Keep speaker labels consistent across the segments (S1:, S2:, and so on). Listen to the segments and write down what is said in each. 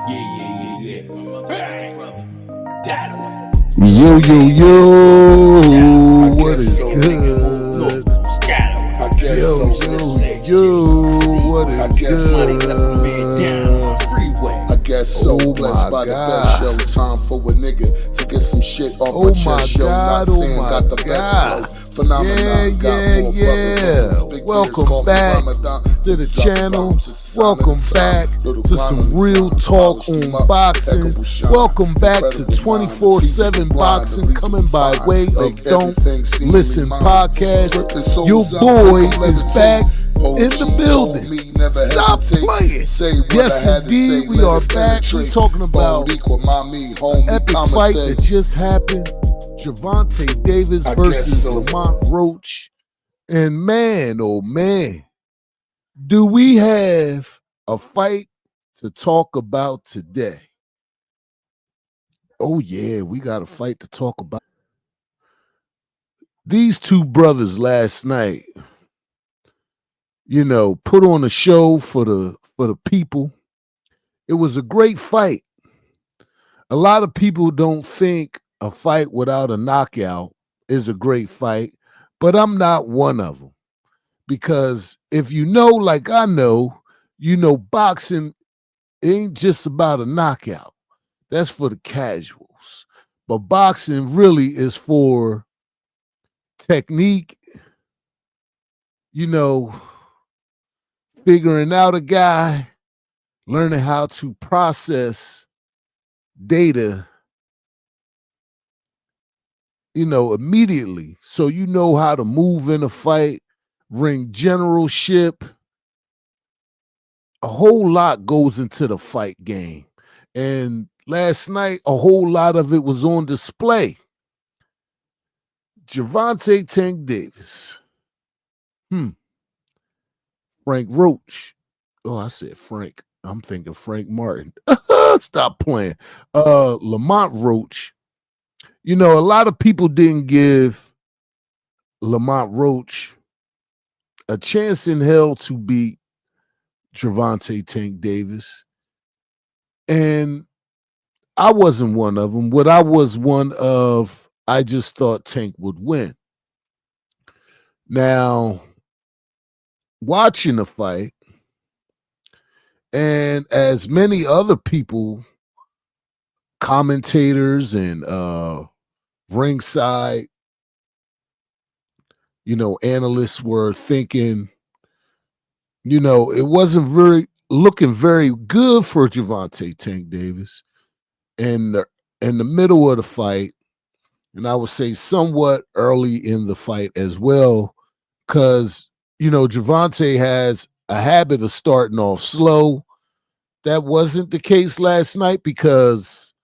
S1: Yo, yo, yo, what is good? Yo, what is good?
S2: I guess so. Blessed by the best show. Time for a nigga to get some shit off my chest. Yo, not saying got the best flow. Phenomenon, got more brothers.
S1: Welcome back to the channel. Welcome back to some real talk on boxing. Welcome back to 24/7 boxing, coming by way of Don't Listen podcast. Your boy is back in the building. Stop playing. Yes, indeed, we are back. We're talking about an epic fight that just happened. Gervonta Davis versus Lamont Roach. And man, oh man, do we have a fight to talk about today? Oh yeah, we got a fight to talk about. These two brothers last night, put on a show for the people. It was a great fight. A lot of people don't think a fight without a knockout is a great fight, but I'm not one of them. Because if you know, like I know, boxing ain't just about a knockout. That's for the casuals. But boxing really is for technique, figuring out a guy, learning how to process data, immediately. So you know how to move in a fight, ring generalship. A whole lot goes into the fight game. And last night, a whole lot of it was on display. Gervonta Tank Davis. Frank Roach. Oh, I said Frank. I'm thinking Frank Martin. Stop playing. Lamont Roach. A lot of people didn't give Lamont Roach a chance in hell to beat Gervonta Tank Davis. And I wasn't one of them. What I was one of, I just thought Tank would win. Now, watching the fight, and as many other people, commentators and ringside, analysts were thinking, it wasn't looking very good for Gervonta Tank Davis in the middle of the fight, and I would say somewhat early in the fight as well, because Gervonta has a habit of starting off slow. That wasn't the case last night because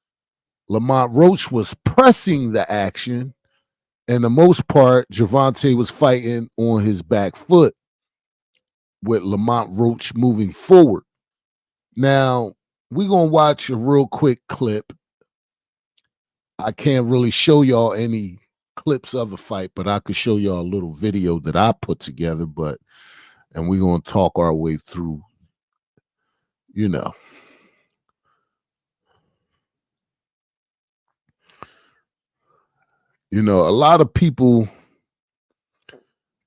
S1: Lamont Roach was pressing the action, and the most part, Gervonta was fighting on his back foot with Lamont Roach moving forward. Now, we're going to watch a real quick clip. I can't really show y'all any clips of the fight, but I could show y'all a little video that I put together, and we're going to talk our way through, a lot of people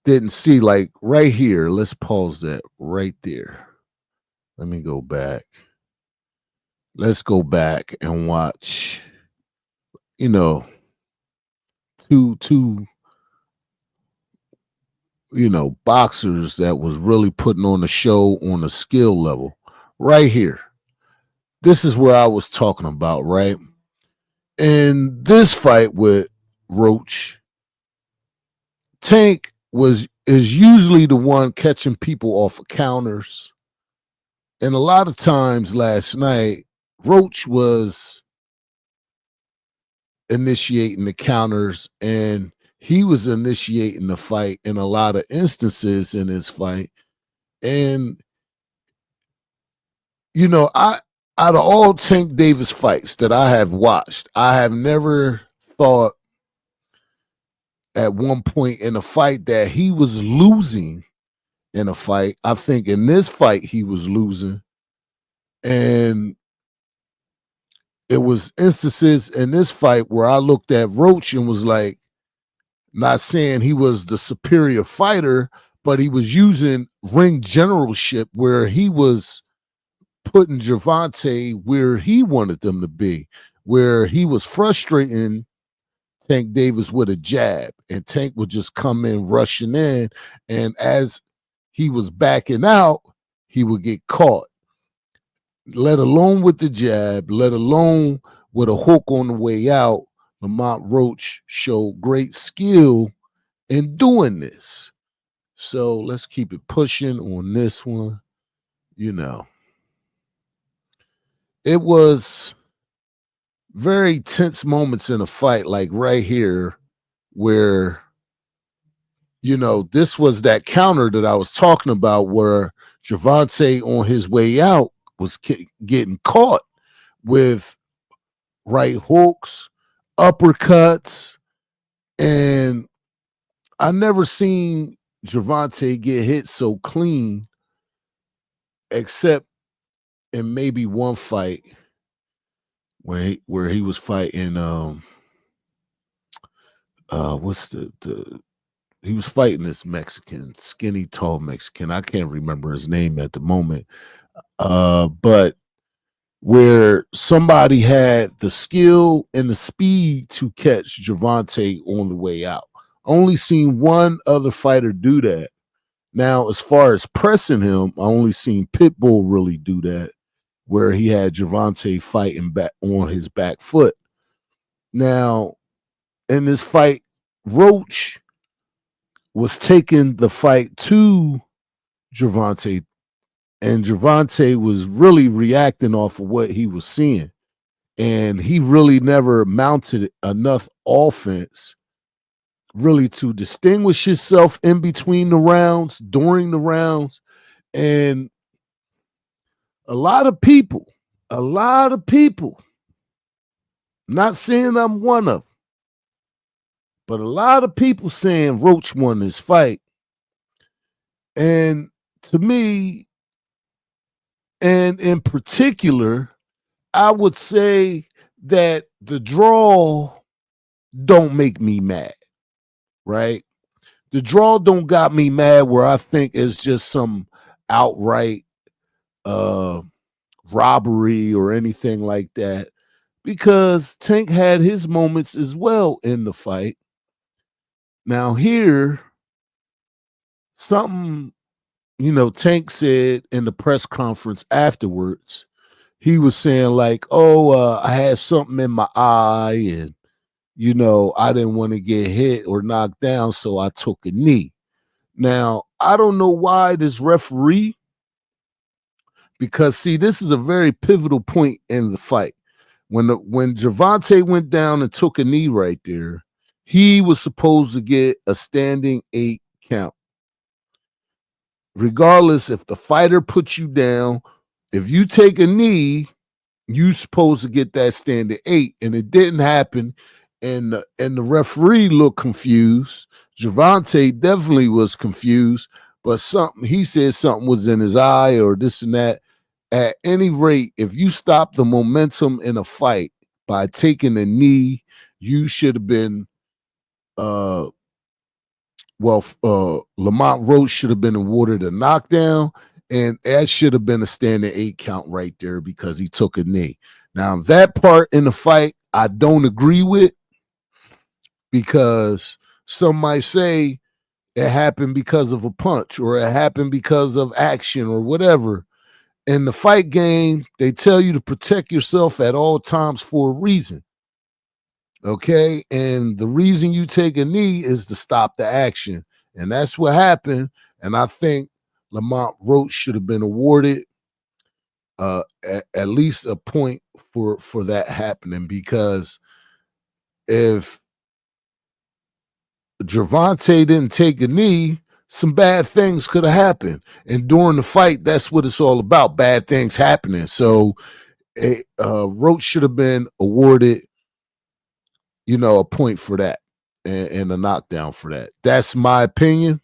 S1: didn't see, like right here. Let's pause that right there. Let me go back. Let's go back and watch, two boxers that was really putting on a show on a skill level. Right here. This is where I was talking about, right? In this fight with Roach, Tank is usually the one catching people off of counters. And a lot of times last night, Roach was initiating the counters, and he was initiating the fight in a lot of instances in his fight. And, out of all Tank Davis fights that I have watched, I have never thought at one point in a fight that he was losing in a fight. I think in this fight he was losing. And it was instances in this fight where I looked at Roach and was like, not saying he was the superior fighter, but he was using ring generalship where he was putting Gervonta where he wanted them to be, where he was frustrating Tank Davis with a jab, and Tank would just come in rushing in, and as he was backing out, he would get caught. Let alone with the jab, let alone with a hook on the way out. Lamont Roach showed great skill in doing this. So let's keep it pushing on this one. You know, it was very tense moments in a fight, like right here, where, you know, this was that counter that I was talking about where Gervonta on his way out was getting caught with right hooks, uppercuts, and I never seen Gervonta get hit so clean, except in maybe one fight where he was fighting what's the he was fighting this Mexican, skinny, tall Mexican. I can't remember his name at the moment. But where somebody had the skill and the speed to catch Gervonta on the way out. Only seen one other fighter do that. Now, as far as pressing him, I only seen Pitbull really do that, where he had Gervonta fighting back on his back foot. Now, in this fight, Roach was taking the fight to Gervonta, and Gervonta was really reacting off of what he was seeing. And he really never mounted enough offense really to distinguish himself in between the rounds, during the rounds. And a lot of people, not saying I'm one of them, but a lot of people saying Roach won this fight. And to me, and in particular, I would say that the draw don't make me mad, right? The draw don't got me mad where I think it's just some outright robbery or anything like that, because Tank had his moments as well in the fight. Now here, something, you know, Tank said in the press conference afterwards, he was saying like, oh, I had something in my eye and, you know, I didn't want to get hit or knocked down, so I took a knee. Now, I don't know why this referee, because see, this is a very pivotal point in the fight. When Gervonta went down and took a knee right there, he was supposed to get a standing 8 count. Regardless if the fighter puts you down, if you take a knee, you supposed to get that standing 8, and it didn't happen. And the referee looked confused. Gervonta definitely was confused, but he said something was in his eye or this and that. At any rate, if you stop the momentum in a fight by taking a knee, you should have been Lamont Roach should have been awarded a knockdown, and that should have been a standing 8 count right there because he took a knee. Now, that part in the fight, I don't agree with, because some might say it happened because of a punch or it happened because of action or whatever. In the fight game, they tell you to protect yourself at all times for a reason. Okay. And the reason you take a knee is to stop the action. And that's what happened. And I think Lamont Roach should have been awarded at least a point for that happening, because if Gervonta didn't take a knee, some bad things could have happened. And during the fight, that's what it's all about, bad things happening. So Roach should have been awarded, you know, a point for that and a knockdown for that. That's my opinion.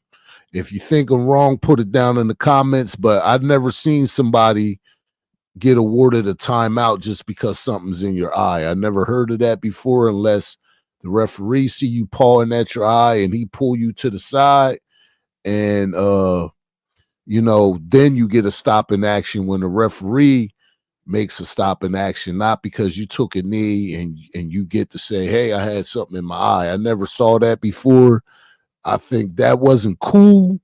S1: If you think I'm wrong, put it down in the comments. But I've never seen somebody get awarded a timeout just because something's in your eye. I never heard of that before, unless the referee see you pawing at your eye and he pull you to the side, and then you get a stop in action when the referee makes a stop in action, not because you took a knee and you get to say, hey, I had something in my eye. I never saw that before. I think that wasn't cool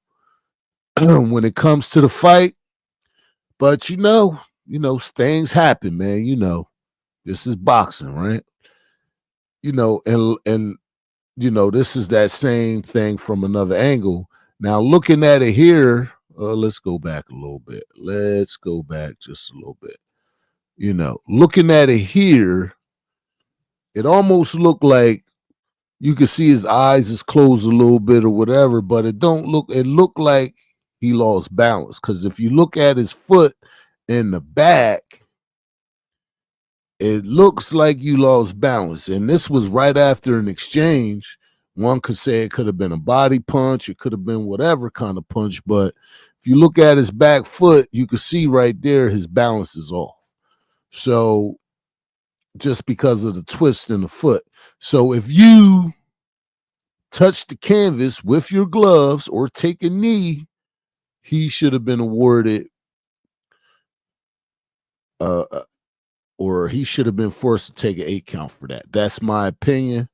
S1: when it comes to the fight. But things happen, man. This is boxing, right? And this is that same thing from another angle. Now, looking at it here, let's go back a little bit. Let's go back just a little bit. Looking at it here, it almost looked like you could see his eyes is closed a little bit or whatever, but it looked like he lost balance. Because if you look at his foot in the back, it looks like you lost balance. And this was right after an exchange. One could say it could have been a body punch. It could have been whatever kind of punch. But if you look at his back foot, you can see right there his balance is off. So just because of the twist in the foot. So if you touch the canvas with your gloves or take a knee, he should have been awarded or he should have been forced to take an 8 count for that. That's my opinion.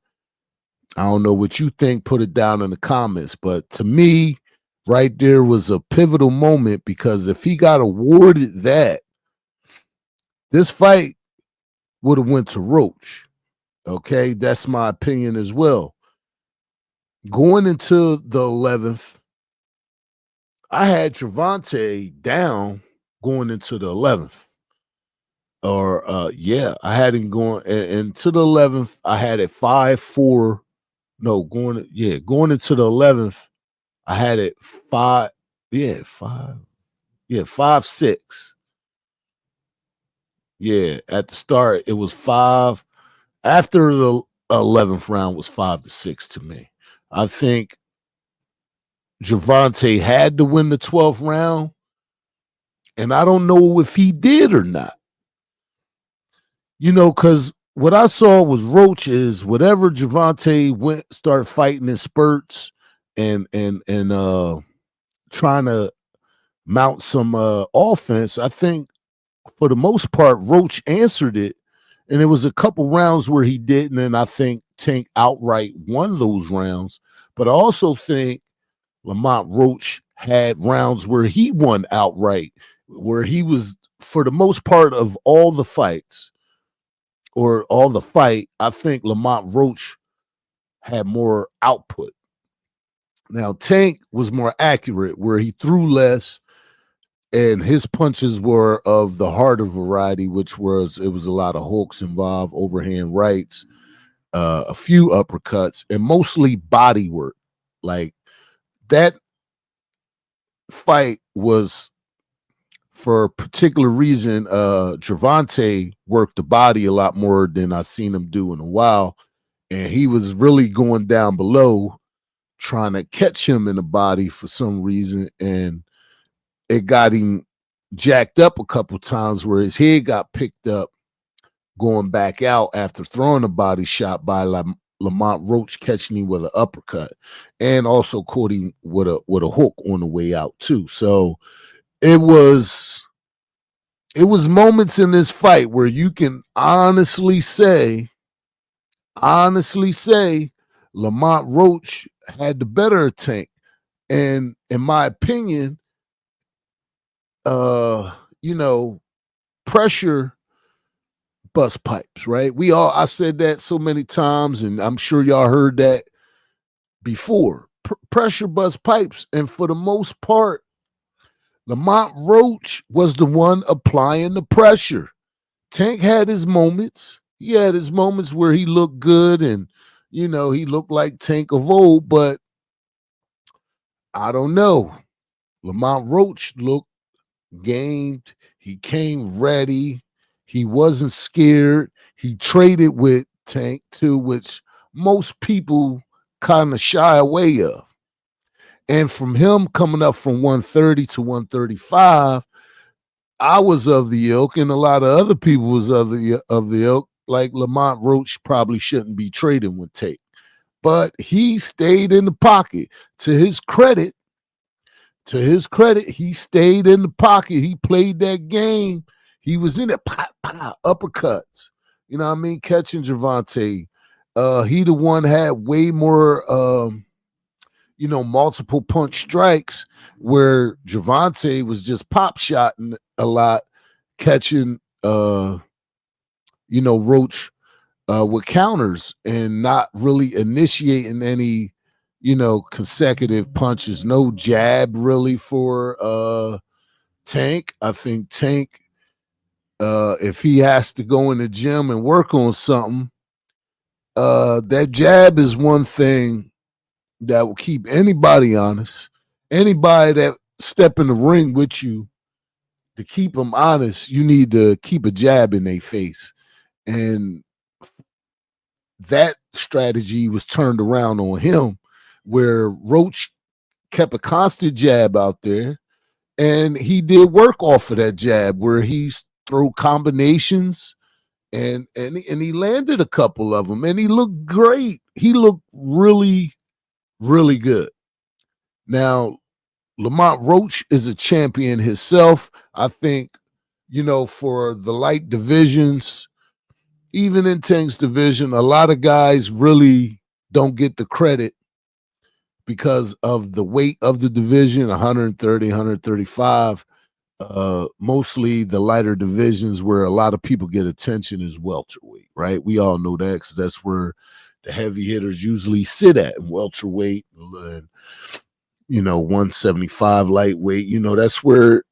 S1: I don't know what you think. Put it down in the comments. But to me, right there was a pivotal moment, because if he got awarded that, this fight would have went to Roach. Okay, that's my opinion as well. Going into the 11th, I had Gervonta down going into the 11th. Or I had him going into the 11th. I had it 5-4. No, going into the 11th, I had it 5. Yeah, 5. Yeah, 5-6. Yeah, at the start it was 5. After the 11th round was 5-6 to me. I think Gervonta had to win the 12th round, and I don't know if he did or not. Because what I saw was Roach is whatever Gervonta started fighting in spurts and trying to mount some offense. I think for the most part, Roach answered it, and there was a couple rounds where he didn't, and I think Tank outright won those rounds. But I also think Lamont Roach had rounds where he won outright, where he was, for the most part of all the fights, or all the fight, I think Lamont Roach had more output. Now, Tank was more accurate, where he threw less, and his punches were of the harder variety, it was a lot of hooks involved, overhand rights, a few uppercuts, and mostly body work. Like, that fight was, for a particular reason, Gervonta worked the body a lot more than I've seen him do in a while. And he was really going down below, trying to catch him in the body for some reason. And it got him jacked up a couple times, where his head got picked up going back out after throwing a body shot by Lamont Roach, catching him with an uppercut, and also caught him with a hook on the way out too. So it was moments in this fight where you can honestly say Lamont Roach had the better Tank. And in my opinion, pressure bust pipes, right? I said that so many times, and I'm sure y'all heard that before. Pressure bust pipes. And for the most part, Lamont Roach was the one applying the pressure. Tank had his moments. He had his moments where he looked good, and he looked like Tank of old, but I don't know. Lamont Roach looked gamed. He came ready. He wasn't scared. He traded with Tank too, which most people kind of shy away of. And from him coming up from 130 to 135, I was of the ilk, and a lot of other people was of the ilk. Like Lamont Roach probably shouldn't be trading with Tate, but he stayed in the pocket. To his credit, he stayed in the pocket. He played that game. He was in it, pop, pop, uppercuts. You know what I mean? Catching Gervonta. He the one had way more, multiple punch strikes where Gervonta was just pop shotting a lot, catching, Roach with counters and not really initiating any, consecutive punches. No jab really for Tank. I think Tank, if he has to go in the gym and work on something, that jab is one thing that will keep anybody honest. Anybody that step in the ring with you, to keep them honest, you need to keep a jab in their face. And that strategy was turned around on him, where Roach kept a constant jab out there, and he did work off of that jab where he's throw combinations, and he landed a couple of them, and he looked great. He looked really, really good. Now, Lamont Roach is a champion himself. I think, for the light divisions, even in Tank's division, a lot of guys really don't get the credit because of the weight of the division, 130, 135. Mostly the lighter divisions where a lot of people get attention is welterweight, right? We all know that because that's where the heavy hitters usually sit at, welterweight and 175 lightweight. That's where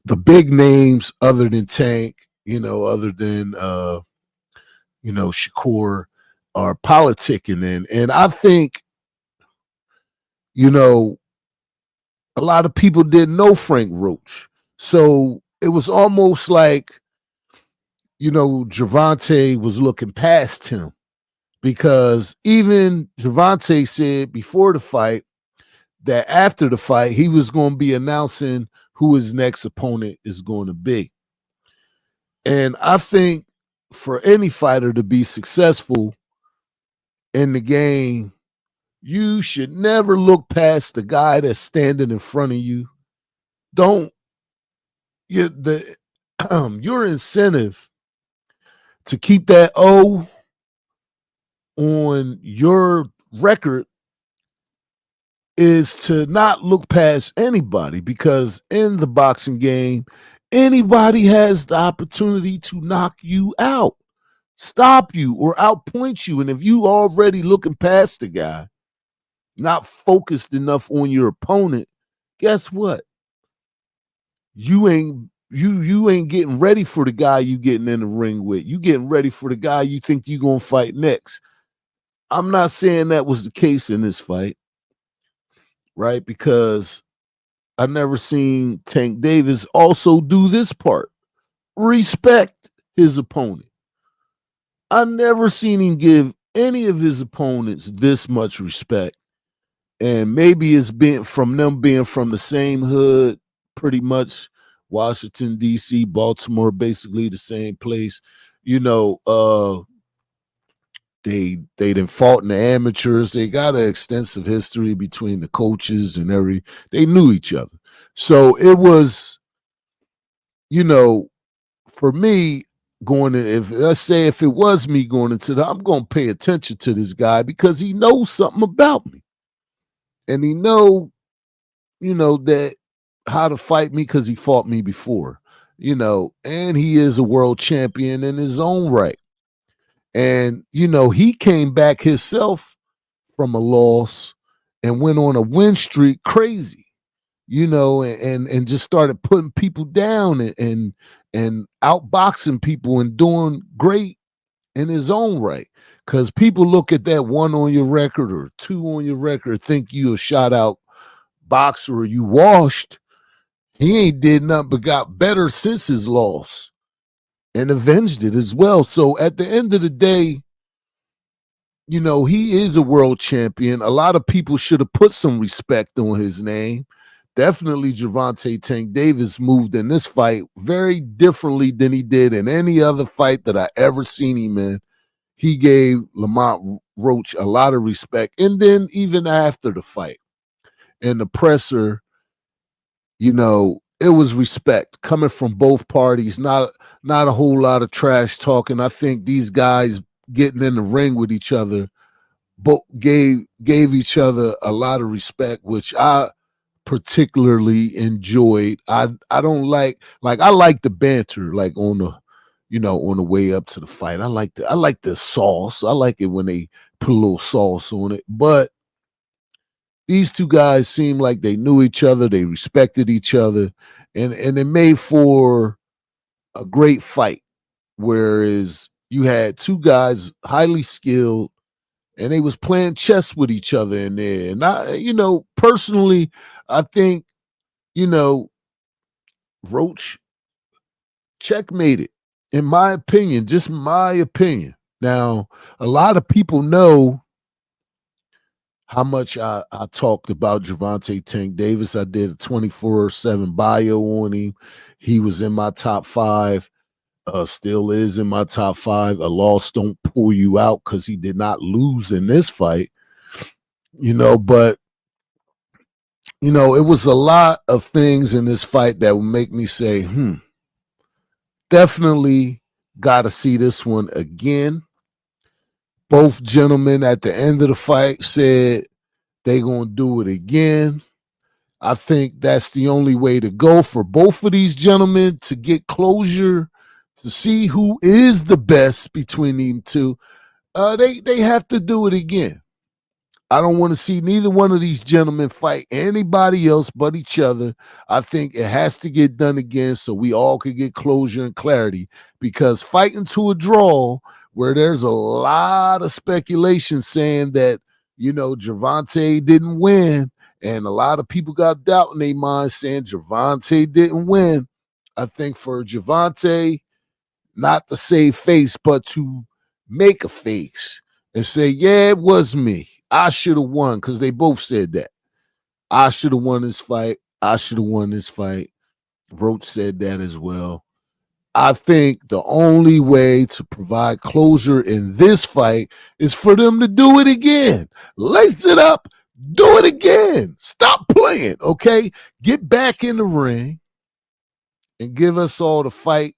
S1: the big names other than Tank, other than Shakur, are politicking in. And I think, a lot of people didn't know Frank Roach. So it was almost like, Gervonta was looking past him, because even Gervonta said before the fight that after the fight, he was going to be announcing who his next opponent is going to be. And I think for any fighter to be successful in the game, you should never look past the guy that's standing in front of you. Your incentive to keep that O on your record is to not look past anybody, because in the boxing game, anybody has the opportunity to knock you out, stop you, or outpoint you. And if you already looking past the guy, not focused enough on your opponent, guess what? You ain't getting ready for the guy you getting in the ring with. You getting ready for the guy you think you gonna fight next. I'm not saying that was the case in this fight, right? Because I never seen Tank Davis also do this part. Respect his opponent. I never seen him give any of his opponents this much respect. And maybe it's been from them being from the same hood, pretty much Washington, D.C., Baltimore, basically the same place. They done fought in the amateurs. They got an extensive history between the coaches and they knew each other. So it was, for me let's say if it was me going into I'm going to pay attention to this guy because he knows something about me. And he know, that how to fight me because he fought me before, and he is a world champion in his own right. And, he came back himself from a loss and went on a win streak crazy, and just started putting people down and outboxing people and doing great in his own right. Because people look at that one on your record or two on your record, think you a shot out boxer or you washed. He ain't did nothing but got better since his loss and avenged it as well. So at the end of the day, he is a world champion. A lot of people should have put some respect on his name. definitely Gervonta Tank Davis moved in this fight very differently than he did in any other fight that I ever seen him in. He gave Lamont Roach a lot of respect. And then even after the fight and the presser, it was respect coming from both parties, not a whole lot of trash talking. I think these guys getting in the ring with each other but gave each other a lot of respect, which I particularly enjoyed. I don't like I like the banter like on the way up to the fight. I like the sauce. I like it when they put a little sauce on it. But these two guys seemed like they knew each other, they respected each other, and it made for a great fight. Whereas you had two guys highly skilled and they was playing chess with each other in there. And personally, I think, you know, Roach checkmated, in my opinion, just my opinion. Now, a lot of people know how much I talked about Gervonta Tank Davis. I did a 24/7 bio on him. He was in my top five, still is in my top five. A loss don't pull you out because he did not lose in this fight, but it was a lot of things in this fight that would make me say, definitely got to see this one again. Both gentlemen at the end of the fight said they going to do it again. I think that's the only way to go for both of these gentlemen to get closure, to see who is the best between them two. They have to do it again. I don't want to see neither one of these gentlemen fight anybody else but each other. I think it has to get done again so we all can get closure and clarity, because fighting to a draw where there's a lot of speculation saying that, Gervonta didn't win, and a lot of people got doubt in their mind saying Gervonta didn't win. I think for Gervonta not to save face, but to make a face and say, yeah, it was me. I should have won, because they both said that. I should have won this fight. I should have won this fight. Roach said that as well. I think the only way to provide closure in this fight is for them to do it again. Lace it up. Do it again. Stop playing, okay? Get back in the ring and give us all the fight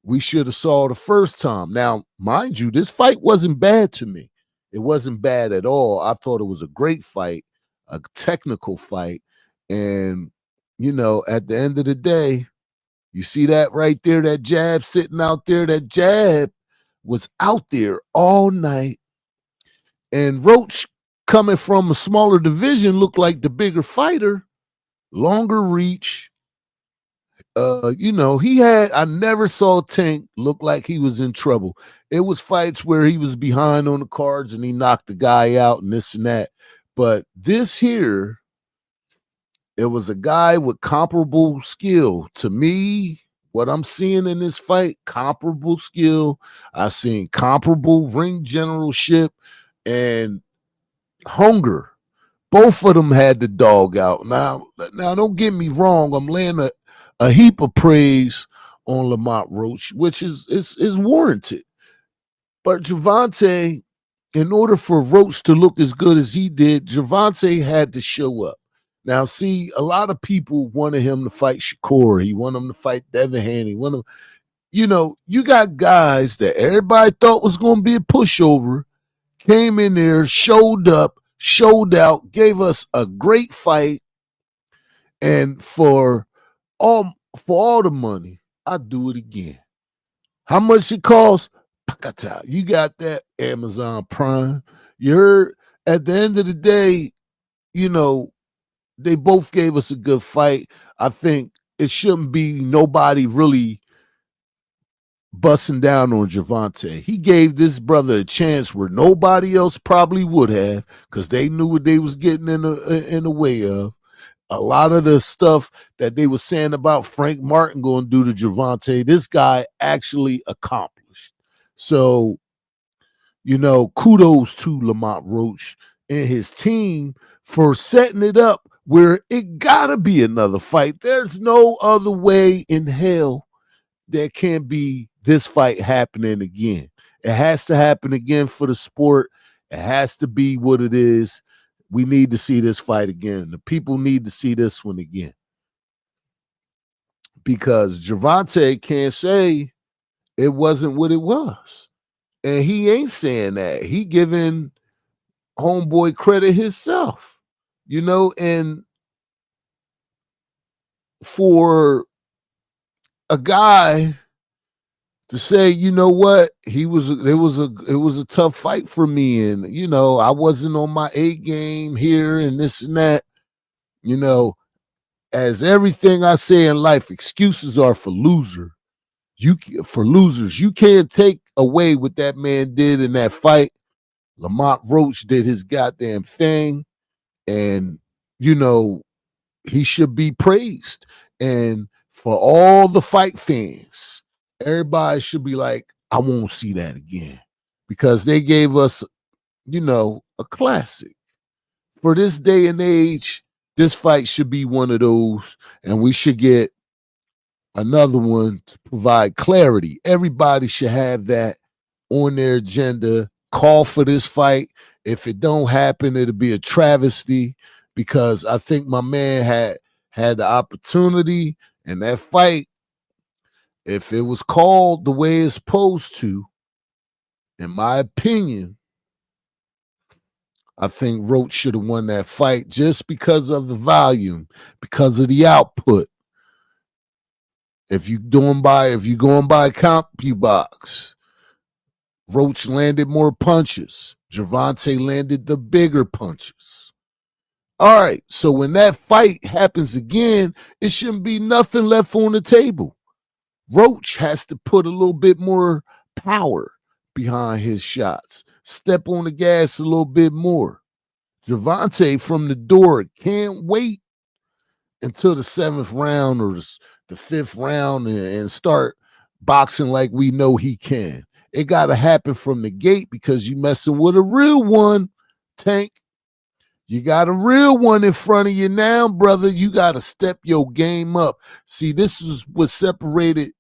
S1: we should have saw the first time. Now, mind you, this fight wasn't bad to me. It wasn't bad at all. I thought it was a great fight, a technical fight. And, at the end of the day, you see that right there, that jab sitting out there, that jab was out there all night. And Roach, coming from a smaller division, looked like the bigger fighter, longer reach. I never saw Tank look like he was in trouble. It was fights where he was behind on the cards and he knocked the guy out and this and that. But this here, it was a guy with comparable skill. To me, what I'm seeing in this fight, comparable skill. I seen comparable ring generalship and hunger. Both of them had the dog out. Now don't get me wrong. I'm laying a heap of praise on Lamont Roach, which is warranted. But Gervonta, in order for Roach to look as good as he did, Gervonta had to show up. Now, see, a lot of people wanted him to fight Shakur. He wanted him to fight Devin Haney. You got guys that everybody thought was going to be a pushover, came in there, showed up, showed out, gave us a great fight, and for all the money, I do it again. How much it costs? You got that, Amazon Prime. You heard, at the end of the day, they both gave us a good fight. I think it shouldn't be nobody really busting down on Gervonta. He gave this brother a chance where nobody else probably would have, because they knew what they was getting in the way of. A lot of the stuff that they were saying about Frank Martin going to do to Gervonta, this guy actually accomplished. So, kudos to Lamont Roach and his team for setting it up where it gotta be another fight. There's no other way in hell there can't be this fight happening again. It has to happen again for the sport. It has to be what it is. We need to see this fight again. The people need to see this one again. Because Gervonta can't say it wasn't what it was. And he ain't saying that. He giving homeboy credit himself, and for a guy to say, you know what, it was a tough fight for me, and I wasn't on my A game here and this and that. As everything I say in life, excuses are for losers. You can't take away what that man did in that fight. Lamont Roach did his goddamn thing, and he should be praised. And for all the fight fans, everybody should be like, I won't see that again, because they gave us, a classic. For this day and age, this fight should be one of those, and we should get another one to provide clarity. Everybody should have that on their agenda. Call for this fight. If it don't happen, it'll be a travesty, because I think my man had the opportunity, and that fight, if it was called the way it's supposed to, in my opinion, I think Roach should have won that fight just because of the volume, because of the output. If you're going by CompuBox, Roach landed more punches. Gervonta landed the bigger punches. All right, so when that fight happens again, it shouldn't be nothing left on the table. Roach has to put a little bit more power behind his shots. Step on the gas a little bit more. Gervonta from the door can't wait until the 7th round or the 5th round and start boxing like we know he can. It got to happen from the gate, because you messing with a real one, Tank. You got a real one in front of you now, brother. You got to step your game up. See, this is what separated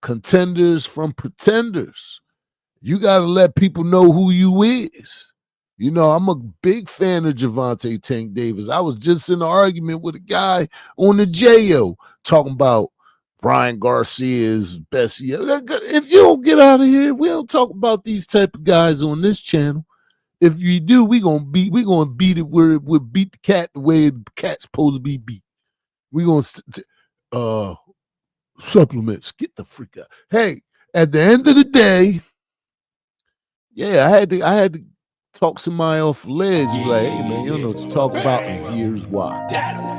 S1: contenders from pretenders. You got to let people know who you is. I'm a big fan of Gervonta Tank Davis. I was just in an argument with a guy on the JO talking about Brian Garcia's best year. If you don't get out of here, we don't talk about these type of guys on this channel. If you do, we gonna beat it where we'll beat the cat the way the cat's supposed to be beat. We gonna supplements. Get the freak out. Hey, at the end of the day, yeah, I had to talk somebody off the ledge. He's like, hey man, you don't know what to talk about, and here's why.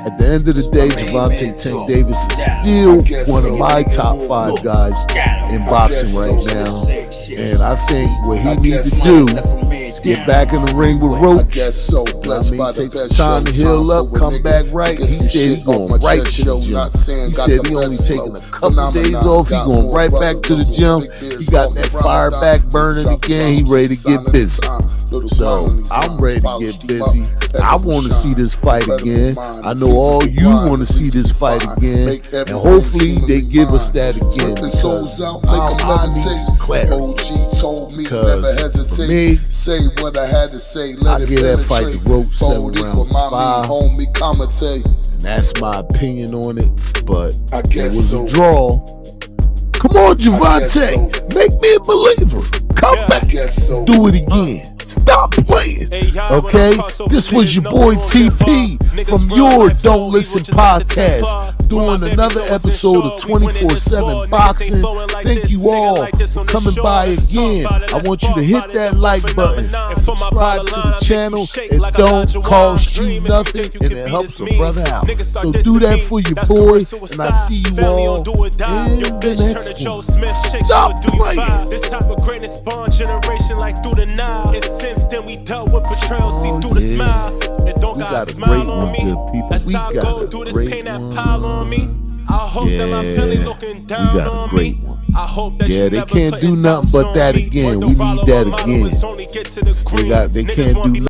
S1: At the end of the day, Gervonta Tank Davis is still one of my top 5 guys in boxing right now. And I think what he needs to do is get back in the ring with Roach. Take some time to heal up, come back right. He said he's going right to the gym. He said he only taking a couple days off. He's going right back to the gym. He got that fire back burning again. He ready to get busy. So I'm ready to get busy. I want to see this fight again. I know all you want to see this fight again, and hopefully they give us that again, because I need some clarity. Because for me, I give that fight to Roach 7 rounds 5, and that's my opinion on it. But it was a draw. Come on, Gervonta, make me a believer. Come back, do it again. Stop playing, okay? This was your boy TP from your Don't Listen podcast, doing another episode of 24/7 Boxing. Thank you all for coming by again. I want you to hit that like button, subscribe to the channel. It don't cost you nothing, and it helps a brother out. So do that for your boy, and I see you all in the next one. Stop playing.
S3: This type of greatness born generation like through the Nile. Since then we dealt with betrayal, see through the smiles. It don't got a smile on me. As I go through this pain that pile on me. I hope that my family looking down on me. I hope that you
S1: they
S3: never
S1: can't do nothing but that again. We need that again. They can't do nothing.